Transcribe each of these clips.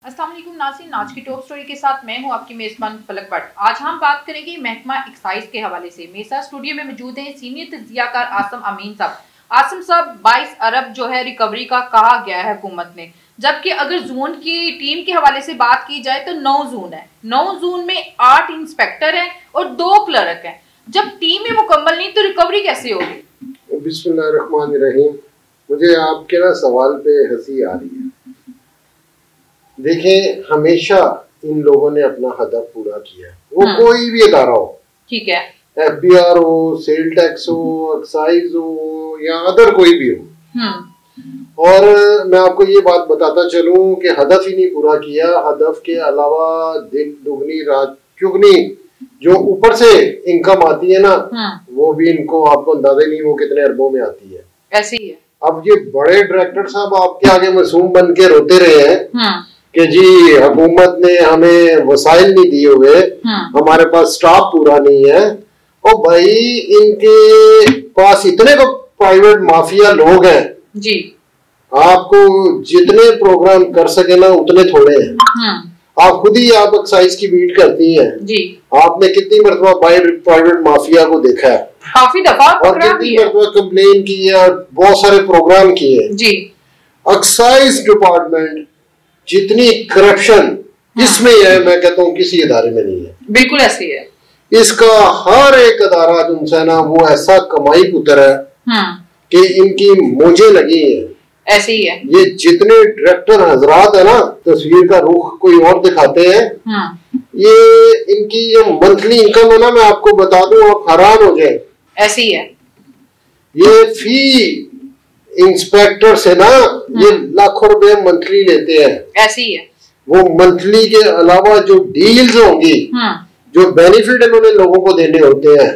अस्सलाम वालेकुम नाज़रीन, आज की टॉप स्टोरी के साथ मैं हूं आपकी मेज़बान फलक भट्ट। आज हम बात करेंगे महकमा एक्साइज के हवाले से। मेरे साथ स्टूडियो में मौजूद हैं सीनियर तज्जियाकार आसिम अमीन साहब। आसिम साहब, 22 अरब जो है रिकवरी का कहा गया है हुकूमत ने, जबकि अगर जोन की टीम के हवाले से बात की जाए तो 9 जोन है। 9 जोन में 8 इंस्पेक्टर हैं और 2 क्लर्क हैं। जब टीम में मुकम्मल नहीं तो रिकवरी कैसे होगी? बिस्मिल्लाहिर्रहमानिर्रहीम। मुझे आपके ना सवाल पे हंसी आ रही है। देखें, हमेशा इन लोगों ने अपना हदफ पूरा किया, वो कोई भी इदारा हो, ठीक है, FBI हो, सेल टैक्स हो, एक्साइज हो या अदर कोई भी हो। और मैं आपको ये बात बताता चलूं कि हदफ ही नहीं पूरा किया, हदफ के अलावा दिन दुगनी रात चुगनी जो ऊपर से इनकम आती है ना, वो भी इनको आपको अंदाजा नहीं वो कितने अरबों में आती है। ऐसे ही है। अब ये बड़े डायरेक्टर साहब आपके आगे मासूम बन के रोते रहे हैं कि जी हुकूमत ने हमें वसाइल नहीं दिए हुए, हमारे पास स्टाफ पूरा नहीं है। और भाई इनके पास इतने तो प्राइवेट माफिया लोग हैं जी, आपको जितने प्रोग्राम कर सके ना उतने थोड़े हैं। आप खुद ही आप एक्साइज की बीट करती हैं जी, आपने कितनी मरतबा प्राइवेट माफिया को देखा है, काफी दफा, और कितनी मरतबा कंप्लेन की है, बहुत सारे प्रोग्राम किए जी। एक्साइज डिपार्टमेंट जितनी करप्शन इसमें है, मैं कहता हूँ किसी इदारे में नहीं है। बिल्कुल ऐसे ही है। इसका हर एक अदारा जो है ना वो ऐसा कमाई पुत्र है कि इनकी मोजे लगी है। ऐसे ही है। ये जितने डायरेक्टर हजरात है ना, तस्वीर का रुख कोई और दिखाते हैं, ये इनकी जो मंथली इनकम है ना, मैं आपको बता दूं आप हैरान हो जाए। ऐसे ही है। ये फी इंस्पेक्टर से ना ये लाखों रुपए मंथली लेते हैं। ऐसे ही है। वो मंथली के अलावा जो डील्स होंगी, जो बेनिफिट इन्होंने लोगों को देने होते हैं,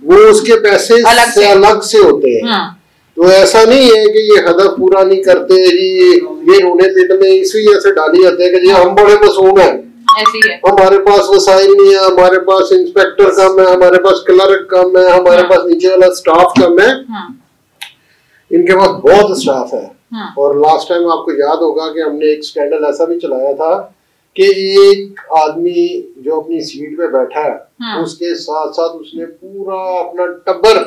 वो उसके पैसे अलग से होते हैं। तो ऐसा नहीं है कि ये हदफ पूरा नहीं करते जी, ये रोने पीटने इसी वजह से डाली जाते हैं कि जी हम बड़े मासूम हैं, ऐसी है, हमारे पास वसाइल नहीं है, हमारे पास इंस्पेक्टर कम है, हमारे पास क्लर्क कम है, हमारे पास नीचे वाला स्टाफ कम है। इनके पास बहुत स्टाफ है। और लास्ट टाइम आपको याद होगा कि हमने एक स्कैंडल ऐसा भी चलाया था कि एक आदमी जो अपनी सीट पे बैठा है, उसके साथ साथ उसने पूरा अपना टब्बर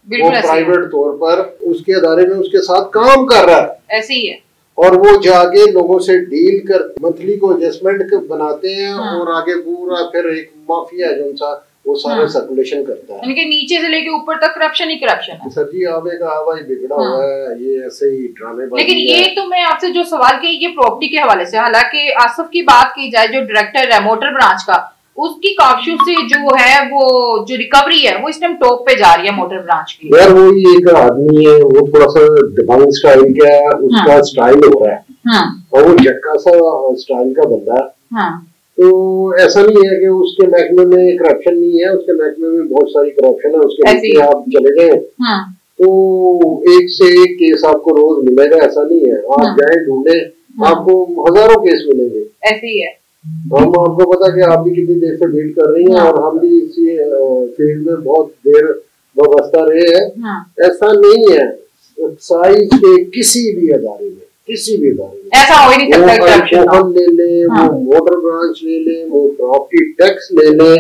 वो प्राइवेट तौर पर उसके अदारे में उसके साथ काम कर रहा है। ऐसे ही है। और वो जाके लोगों से डील कर मंथली को एडजस्टमेंट बनाते हैं और आगे पूरा फिर एक माफिया है जो सा वो सारे सर्कुलेशन करता है। इनके नीचे से लेके ऊपर तक करप्शन ही करप्शन है। सर जी आवे का आवाज बिगड़ा हुआ है, ये ऐसे ही ड्रामेबाजी। लेकिन ये तो मैं आपसे जो सवाल किया ये प्रॉपर्टी के हवाले से, हालांकि आसिफ की बात की जाए जो डायरेक्टर है मोटर ब्रांच का, उसकी काफियों से जो है वो जो रिकवरी है वो इस टाइम टॉप पे जा रही है मोटर ब्रांच की। यार वो एक आदमी है, वो थोड़ा सा दबंग स्टाइल का है, उसका स्टाइल हो रहा है और वो झटका सा स्टाइल का बंदा है। तो ऐसा नहीं है कि उसके महकमे में करप्शन नहीं है, उसके महकमे में बहुत सारी करप्शन है। उसके नीचे आप चले गए तो एक से एक केस आपको रोज मिलेगा, ऐसा नहीं है। आप जाए ढूंढे आपको हजारों केस मिलेंगे। ऐसे ही है। हम आपको पता कि आप भी कितनी देर से वेट कर रही हैं और हम भी इसी फील्ड में बहुत देर वाबस्ता रहे हैं। ऐसा नहीं है एक्साइज के किसी भी अदारे में, किसी भी अदारे में ऐसा हो ही नहीं सकता। वो ले ले, वो मोटर ब्रांच ले ले, वो प्रॉपर्टी टैक्स ले ले,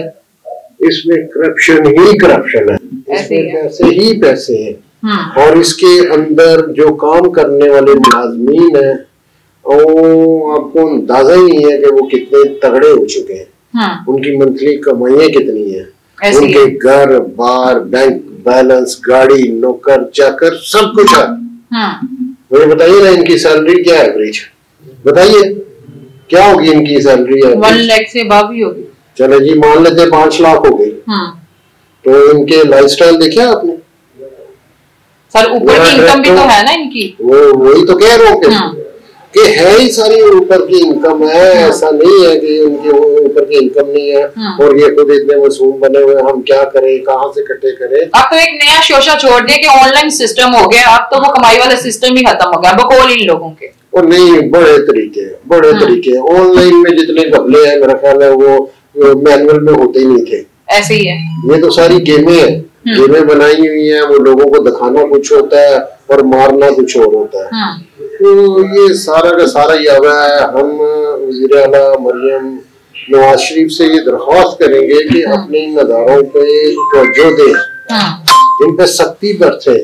इसमें करप्शन ही करप्शन है, इसमें पैसे ही पैसे हैं। और इसके अंदर जो काम करने वाले मुलाजमीन है आपको अंदाजा ही नहीं है कि वो कितने तगड़े हो चुके हैं। उनकी मंथली कमाइयां कितनी है, उनके घर बार, बैंक बैलेंस, गाड़ी, नौकर चाकर सब कुछ है। मुझे बताइए ना इनकी सैलरी क्या है एवरेज, बताइए क्या होगी इनकी सैलरी? 1 लाख से अबव ही होगी। चलो जी मान लेते 5 लाख हो गई। तो इनके लाइफस्टाइल देखे आपने? सर ऊपर की इनकम भी तो है ना इनकी, वो वही तो कह रहा हूँ कि है ही सारी ऊपर की इनकम है। ऐसा नहीं है कि उनके ऊपर की इनकम नहीं है और ये खुद इतने मासूम बने हुए, हम क्या करें, कहाँ से इकट्ठे करें। अब तो एक नया शोशा छोड़ दिया कि ऑनलाइन सिस्टम हो गया, अब तो वो कमाई वाला सिस्टम ही खत्म हो गया बकौल इन लोगों के। और नहीं, बड़े तरीके ऑनलाइन में जितने घपले हैं मेरा ख्याल है वो मैनुअल में होते ही नहीं थे। ऐसे ही है। ये तो सारी गेमें हैं, गेमें बनाई हुई हैं, वो लोगों को दिखाना कुछ होता है और मारना कुछ और होता है। तो ये सारा का सारा ही आ रहा है। हम वज़ीर आला मरियम नवाज शरीफ से ये दरख्वास्त करेंगे कि अपने इन अदारों पे तवज्जो दें, इन पे सख्ती बरते।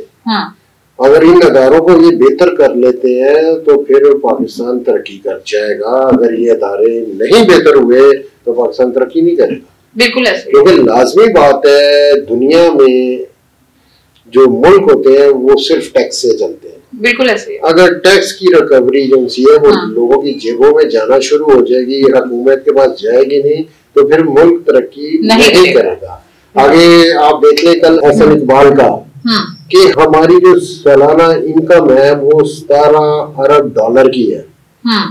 अगर इन अदारों को ये बेहतर कर लेते हैं तो फिर पाकिस्तान तरक्की कर जाएगा। अगर ये अदारे नहीं बेहतर हुए तो पाकिस्तान तरक्की नहीं करेगा। बिल्कुल ऐसे, क्योंकि लाजमी बात है, दुनिया में जो मुल्क होते हैं वो सिर्फ टैक्स से चलते हैं। बिल्कुल ऐसे, अगर टैक्स की रिकवरी जो है वो लोगों की जेबों में जाना शुरू हो जाएगी, हुकूमत के पास जाएगी नहीं, तो फिर मुल्क तरक्की नहीं करेगा। आगे आप देख लें कल हसन इकबाल का कि हमारी जो सालाना इनकम है वो 17 अरब डॉलर की है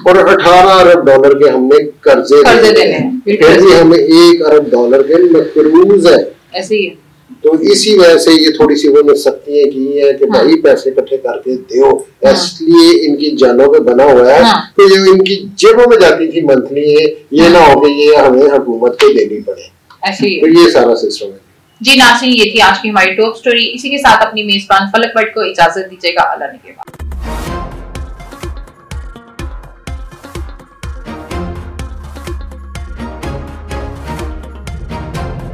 और 18 अरब डॉलर के हमने कर्जे देने हैं, फिर भी हमें 1 अरब डॉलर के मकरूज है। ऐसे ही है। तो इसी वजह से ये थोड़ी सी उन्होंने सख्तियां की है कि भाई पैसे इकट्ठे करके दो, इसलिए इनकी जानों पे बना हुआ है। तो ये इनकी जेबों में जाती थी मंथली, ये ना हो कि ये हमें हुकूमत को देनी पड़े। ऐसे ही तो ये सारा सिस्टम है। जी नाज़रीन, ये थी आज की हमारी टॉप स्टोरी। इसी के साथ अपनी मेजबान फलक भट्ट को इजाजत दीजिएगा। अल्लाह ने के बाद।